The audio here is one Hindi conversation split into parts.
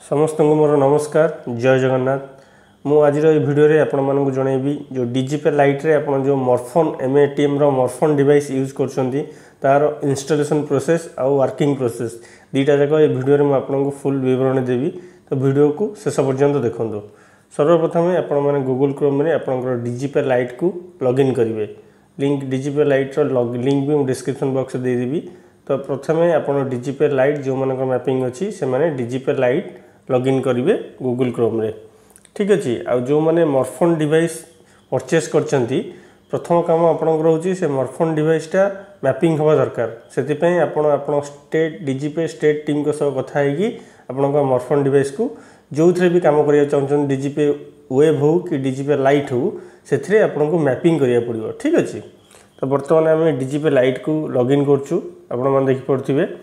समस्त को मोर नमस्कार जय जगन्नाथ। मु आज भिडियो आपण मानक जनइबी जो डीजीपे लाइट रे आपण जो मॉर्फोन एमएटीएम रो मॉर्फोन डिवाइस यूज करछंती तार इंस्टॉलेशन प्रोसेस आ वर्किंग प्रोसेस दीटा जाक ए भिडियो रे मु आपनको फुल विवरण देबी। तो वीडियो को शेष पर्यंत देखंतु। सर्वप्रथम आपण माने गूगल क्रोम रे आपनकर डीजीपे लाइट को लॉगिन करिवे। लिंक डीजीपे लाइट रो लिंक भी डिस्क्रिप्शन बॉक्स दे देबी। तो प्रथमे आपण डीजीपे लाइट जो मानक मैपिंग अछि से माने डीजीपे लाइट लॉगिन करिवे गूगल क्रोम रे। ठीक अछि। आ जो माने मॉर्फोन डिवाइस परचेस करचंती प्रथम काम आपनकर होची से मॉर्फोन डिवाइसटा मैपिंग होबा दरकार। सेति पय आपण स्टेट डीजीपे स्टेट टीम को सब कथा हेगी आपनका मॉर्फोन डिवाइस को जोथरे भी काम करिया चाहछन डीजीपे वेब हो कि डीजीपे लाइट हो सेथरे आपनको मैपिंग करिया पड़िबो। ठीक अछि। तो वर्तमान आम डीजीपे लाइट को लॉगिन करछु। आपण मन देखि पड़थिबे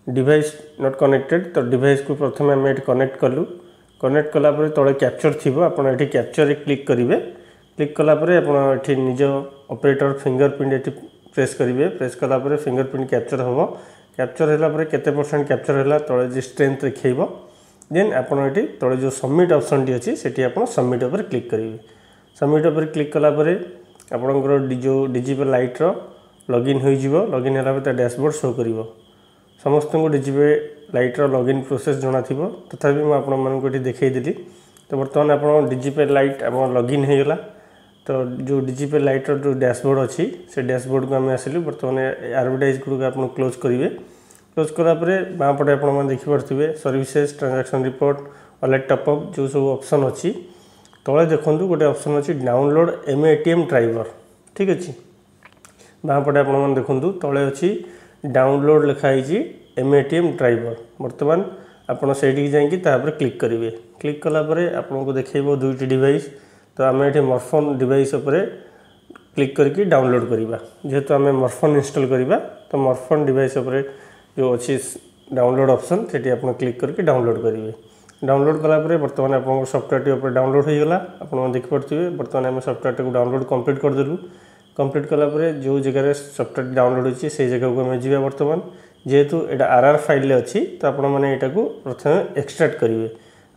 डिवाइस नॉट कनेक्टेड। तो डिवाइस को प्रथम आम एट कनेक्ट कलु। कनेक्ट कला परे तळे कैप्चर थिबो आपण एठी कैप्चर रे क्लिक करिवे। क्लिक कला परे आपण एठी निज ऑपरेटर फिंगरप्रिंट एठी प्रेस करिवे। प्रेस कला परे फिंगरप्रिंट कैप्चर होबो। कैप्चर हैला परे केते परसेंट कैप्चर हैला तळे जे स्ट्रेंथ देखैबो। देन आपण एठी तळे जो सबमिट ऑप्शन टी अछि सेठी आपण सबमिट ऊपर क्लिक करिवे। सबमिट ऊपर क्लिक कला परे आपणकर जो डीजीपे लाइट रो लॉगिन होई जिवो। लॉगिन हैला परे डैशबोर्ड शो करिवो। समस्त को डीजीपे लाइट रो लॉगिन प्रोसेस जणा थिबो तथापि मैं आपण मानक एठी देखै देली। तो वर्तमान आपण डीजीपे लाइट आपण लॉगिन हे गेला। तो जो डीजीपे लाइट रो जो डैशबोर्ड अछि से डैशबोर्ड को हम आसिलु। वर्तमान एडवर्टाइज गुड को आपण क्लोज करिवे। क्लोज कला परे बां पटे आपण मन देखि परथिबे services transaction report wallet top up जो सब ऑप्शन अछि तळे देखंतु गोटे ऑप्शन अछि डाउनलोड एमएटीएम ड्राइवर। ठीक अछि। बां पटे आपण मन देखंतु तळे अछि डाउनलोड लिखाई एमएटीएम ड्राइवर। वर्तमान आपड़ से जाकि क्लिक करेंगे। क्लिक कलापर आपको देखो दुईटी डिवाइस। तो आम ये मॉर्फोन डिवाइस उपर क्लिक करके डाउनलोड करवा। जेहेतु आम मॉर्फोन इंस्टॉल करवा तो मॉर्फोन डिवाइस उपर जो अच्छी डाउनलोड ऑप्शन से आप क्लिक करके डाउनलोड करेंगे। डाउनलोड कलापर बर्तमान आप सॉफ्टवेयर टी डाउनलोड हो गला। आप देखिपे बर्तमान आम सॉफ्टवेयर को डाउनलोड कंप्लीट करदेलु। कंप्लीट कलापर जो जगह सॉफ्टवेयर डाउनलोड होची से जगह को आम जा। बर्तमान जेहेतु एटा आरआर फाइल अच्छी तो आपण मैंने यहाँ को प्रथम एक्सट्रैक्ट करेंगे।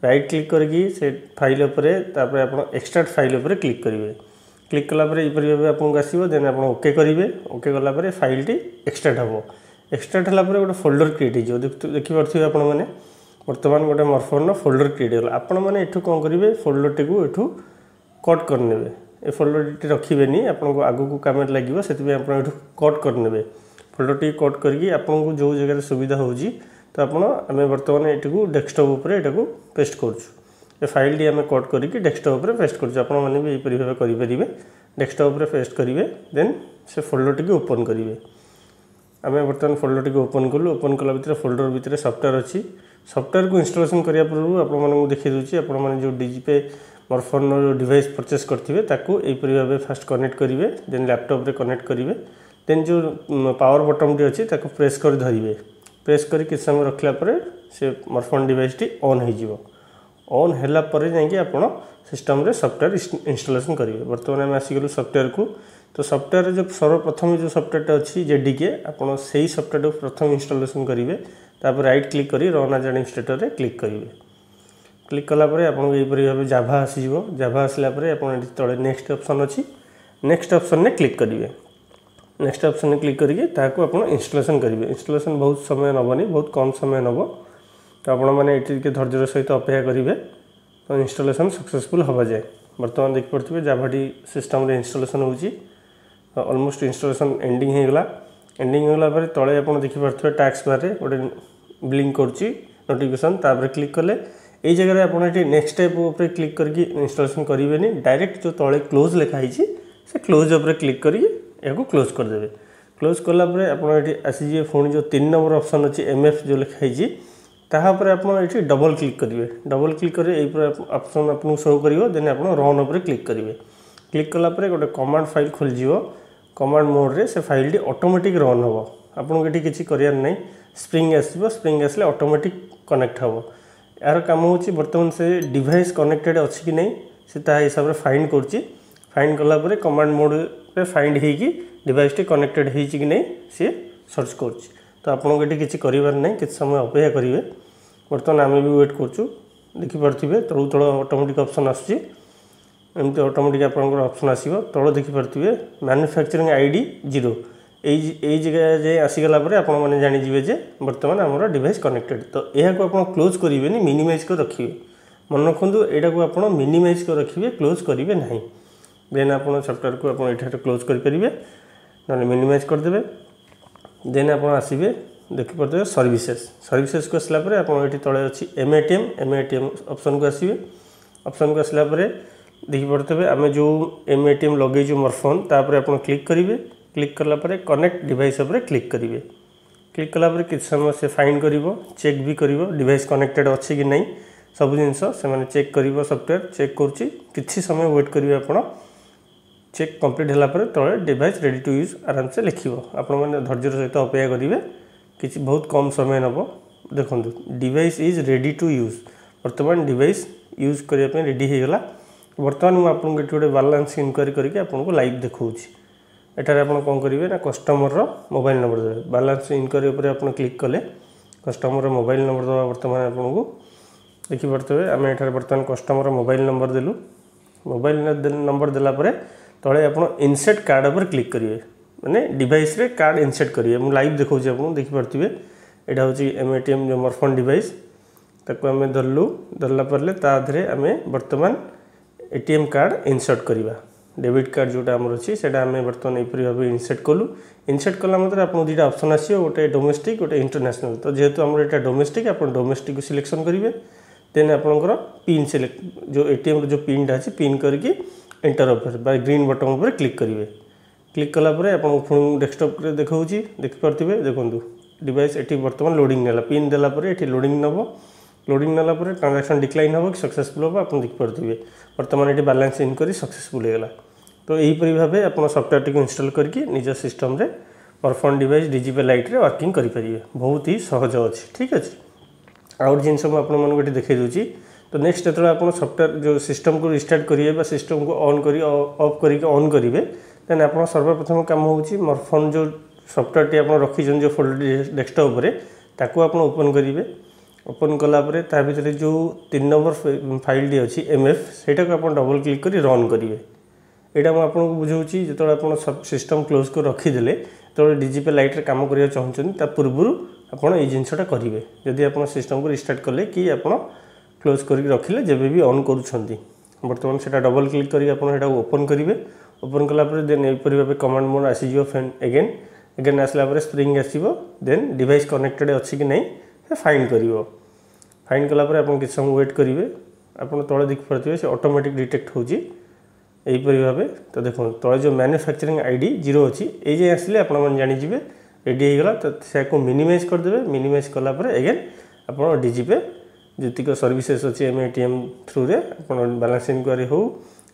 राइट क्लिक करके से फाइल उपरे तापर आप एक्सट्रैक्ट फाइल उपरे क्लिक करेंगे। क्लिक कलापर यहपरी भाव आपको आसो। देन आप ओके करेंगे। ओके कलापर फाइल टी एक्सट्रैक्ट हम। एक्सट्रैक्ट है गोटे फोल्डर क्रिएट हो देखिपे आपण मैंने बर्तमान गोटे मॉर्फोन फोल्डर क्रिएट होगा। आपण मैंने एठू कौन करेंगे फोल्डर टी को एठू कट करने। ए फोल्डर टी रखिबेनी आपको आगू को काम लगे से कट करने। फोल्डर टी कट करके आपको जो जगह सुविधा होची तो आम बर्तमान ये डेस्कटॉप उपर यहाँ पेस्ट कर फाइल टी आम कट करके डेस्कटॉप उपर पेस्ट कर भी यहपरी भाव करेंगे। डेस्कटॉप उपर पेस्ट करेंगे। देन से फोल्डर टी ओपन करेंगे। आम बर्तमान फोल्डर टी ओपन कलु। ओपन कला भितर फोल्डर भितर सॉफ्टवेयर अच्छी। सॉफ्टवेयर को इंस्टॉलेशन करने पूर्व आपको देखी दूसरी आपने जो डीजीपे मॉर्फोन जो डिवाइस परचेस करेंगे ताकू यहपरी भाव फास्ट कनेक्ट करेंगे। देन लैपटॉप रे कनेक्ट करेंगे। देन जो पावर बटन टी अच्छी ताको प्रेस कर धरिवे। प्रेस कर किछ समय रखला परे से मॉर्फोन डिवाइस टी ऑन हो जिवो। ऑन हैला परे जाके आपण सिस्टम रे सॉफ्टवेयर इंस्टॉलेशन करेंगे। वर्तमान हम आसीगलु सॉफ्टवेयर को। तो सॉफ्टवेयर जो सर्वप्रथम जो सॉफ्टवेयर अच्छी जेडीके आपण से सॉफ्टवेयर को प्रथम इंस्टॉलेशन करेंगे। तापर राइट क्लिक करी रन एज एडमिनिस्ट्रेटर रे क्लिक करेंगे। क्लिक कला परे आपन यहपरी भाव जाभा आसीजिवो। जाभा आसला परे आपण तळे नेक्स्ट ऑप्शन अच्छी। नेक्स्ट ऑप्शन ने क्लिक करेंगे। नेक्स्ट ऑप्शन में क्लिक करके ताको आप इंस्टॉलेशन करेंगे। इंस्टॉलेशन बहुत समय नबनी बहुत कम समय नब। तो आपण मैंने ये धैर्य सहित अपेक्षा करेंगे तो इंस्टॉलेशन सक्सेसफुल हवा जाए। बर्तमान देख पड़े जाभाटी सिस्टम रे इंस्टॉलेशन होची। ऑलमोस्ट इंस्टॉलेशन एंडिंग हो गला। एंडिंग होगा पर तले आप देखिपे टैक्स बार गोटे ब्लिंक करुच्ची नोटिफिकेशन तापर क्लिक कले ये जगह आप नेक्स्ट स्टेप उपर क्लिक करके इंस्टॉलेशन करेंगे। डायरेक्ट जो तले क्लोज लिखाई से क्लोज उपर क्लिक करके या क्लोज करदे। क्लोज कलापर आपड़ी आसीजे पुणी जो 3 नंबर ऑप्शन अच्छी एमएफ जो लिखाई तापर आप डबल क्लिक करेंगे। डबल क्लिक कर ऑप्शन आपको शो कर। देन आप रन उपर क्लिक करेंगे। क्लिक कलापर गोटे कमांड फाइल खोलଯିव। कमांड मोड रे से फाइल टी ऑटोमेटिक रन हम। आपको ये किसी करार नहीं। स्प्रिंग आसो। स्प्रिंग आसले ऑटोमेटिक कनेक्ट हम। यार काम हो बर्तमान से डिवाइस कनेक्टेड अच्छी कि नहीं से हिसाब से फाइंड कर। फाइंड कलापर कमांड मोड रे फाइंड होगी डिवाइस टी कनेक्टेड हो कि नहीं सी सर्च कर। तो आपको ये किसी करार नहीं। किसी समय अपेक्षा करेंगे। बर्तमान आम भी वेट करूँ देखिपे तलू तल ऑटोमेटिक ऑप्शन आसुची एमती ऑटोमेटिक आपंकर ऑप्शन आसो तल देखिपे मैन्युफैक्चरिंग आईडी 0 यही जगह जे आसीगला आपने जानीजे जे बर्तमान आमर डिवाइस कनेक्टेड। तो यह आप क्लोज करेंगे मिनिमाइज कर रखिए मन रखु यहाँ को आप मिनिमाइज कर रखिए क्लोज करेंगे ना देन आप सफ्टवेयर को आप क्लोज करेंगे ना मिनिमाइज करदे देन आप आसवे देखिपे सर्विसेस को आसला ये तले अच्छी एमएटीएम ऑप्शन को आसवे ऑप्शन को आसला देखिपे आम जो एमएटीएम लगे मॉर्फोन तापर आप क्लिक करेंगे क्लिक कला कनेक्ट डिवाइस उपर क्लिक करेंगे क्लिक कला कि समय से फाइंड कर चेक भी कर डिवाइस कनेक्टेड अच्छी कि नहीं सब जिन से चेक कर सफ्टवेयर चेक करुच्ची समय वेट करेंगे आप चेक कंप्लीट होगापर तले डिवाइस रेडी टू यूज आराम से लिखो आपने धैर्य सहित अपेक्षा करेंगे कि बहुत कम समय नब देखो device is ready to use बर्तमान डिवाइस यूज करने रेडी होगा बर्तमान मुझे आपको गोटे बालांस इनक्वारी करके आपको लाइव देखा एठार आप कौन करेंगे ना कस्टमर मोबाइल नंबर देवे बालांस इनक्वारी उपर आप क्लिक कले कस्टमर मोबाइल नंबर दवा बर्तमान आपको देखिपे आम एठार बर्तमान कस्टमर मोबाइल नंबर देलु मोबाइल नंबर देलापर तले आप इनसेट कार्ड पर क्लिक करेंगे माने डिवाइस रे कार्ड इनसेट करेंगे मुझे लाइव देखा आपको देखिपे यहाँ हूँ एमएटीएम जो मॉर्फोन डिवाइस ताको आम धरलु धरला ताधे आम बर्तमान एटीएम कार्ड इनसर्ट करवा डेबिट कार्ड जोटा आमर अच्छी से बर्तमान यहपरी भाव इनसेट कलु इनसेट कला मतलब आपको दुईटा ऑप्शन आसो गोटे डोमेस्टिक गोटे इंटरनेशनल। तो जेहेतु आमर यहाँ डोमेस्टिक आप डोमेस्टिक को सिलेक्शन करेंगे देन आपंकर पिन सिलेक्ट जो एटीएम जो पिनटा अच्छी पिन करके enter offer by green button उपर क्लिक करेंगे क्लिक कलापर आप डेस्कटॉप देखा देखिपे देखो डिवाइस ये बर्तमान लोडिंग नेला पिन देलापर ये लोडिंग नब लोडिंग नाला ट्रांजैक्शन डिक्लाइन हम कि सक्सेसफुल हम आप देखिपे बर्तमान ये बैलेंस इनक्वारी सक्सेसफुल होगा। तो यहीपरी भाव आप सफ्टवेयर टी इंस्टॉल करके निज सिस्टम रे मॉर्फोन डिवाइस डिजिपे लाइट रे वर्किंग करेंगे बहुत ही सहज अच्छी ठीक अच्छे आउट जिन मुझे देखा दूसरी। तो नेक्स्ट जो आप सफ्टवेयर जो सिस्टम को रिस्टार्ट करेंगे सिस्टम को ऑन कर ऑफ करके ऑन करेंगे देन आप सर्वप्रथम काम हो मॉर्फोन जो सफ्टवेयर टी आप रखी जो फोल्डर डेस्कटॉप ताको आप ओपन करेंगे ओपन कलापर ता भीतर जो 3 नंबर फाइल टी अच्छी एमएफ सेटा को आप डबल क्लिक कर रन करेंगे यहाँ मुझे आपको बुझाऊँगी जो आप सिस्टम क्लोज कर रखीदे तो डिजिपे लाइट रे काम करने चाहते पूर्व आपड़ ये जिनसा करेंगे जदि आप सिस्टम को रिस्टार्ट कले कि आप क्लोज करके रखिले जब भी ऑन करुँच बर्तमान से डबल क्लिक करके ओपन करेंगे ओपन कलापर देन यहपरी भाव कमांड मोड आसीज फैन एगेन एगेन आसला स्प्रिंग आसो देन डिवाइस कनेक्टेड अच्छी कि नहीं फाइंड कर फाइंड कलापर आप किसी समय वेट करेंगे आप तले देखिपे से ऑटोमेटिक डिटेक्ट होपरी भाव। तो देखो तले जो मैन्युफैक्चरिंग आईडी 0 अच्छी ये जे आसिले आप जानीजे रेडी होगा तो से मिनिमाइज करदे मिनिमाइज कलापर एगेन आप डिजिपे जीतक सर्विसेस अच्छी एमएटीएम थ्रू रे आप बैलेंस इनक्वारी हो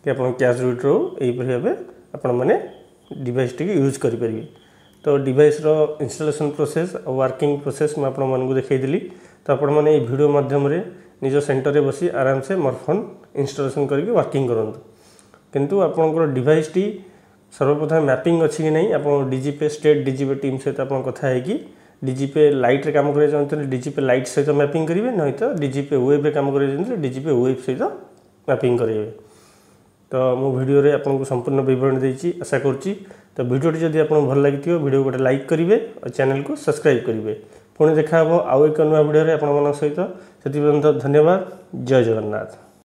कि आप कैश विड्रॉ हो यहीपरी भाव आपण मैंने डिवाइस टी यूज करेंगे। तो डिवाइस रो इंस्टॉलेशन प्रोसेस और वर्किंग प्रोसेस मैं आपको देखी तो आपण मैंने वीडियो माध्यम निज सेंटर में बसी आराम से मॉर्फोन इंस्टॉलेशन करके वर्किंग करूँ किंतु आपंकर डिवाइस टी सर्वप्रथम मैपिंग अच्छी कि नहीं आप डिजिपे स्टेट डिजिपे टीम सहित आप कथा है कि डिजिपे लाइट रे काम करना चाहते डिजिपे लाइट सहित मैपिंग करेंगे नहीं तो डिजिपे वेब रे काम करना डिजिपे वेब सहित मैपिंग करेंगे। तो मो वीडियो रे आपको संपूर्ण विवरण देती आशा करुँची। तो वीडियोटी जब आपको भल लगी वीडियो गोटे लाइक करेंगे और चैनल को सब्सक्राइब करेंगे पुणी देखा आउ एक नुआ वीडियो आप सहित से धन्यवाद। जय जगन्नाथ।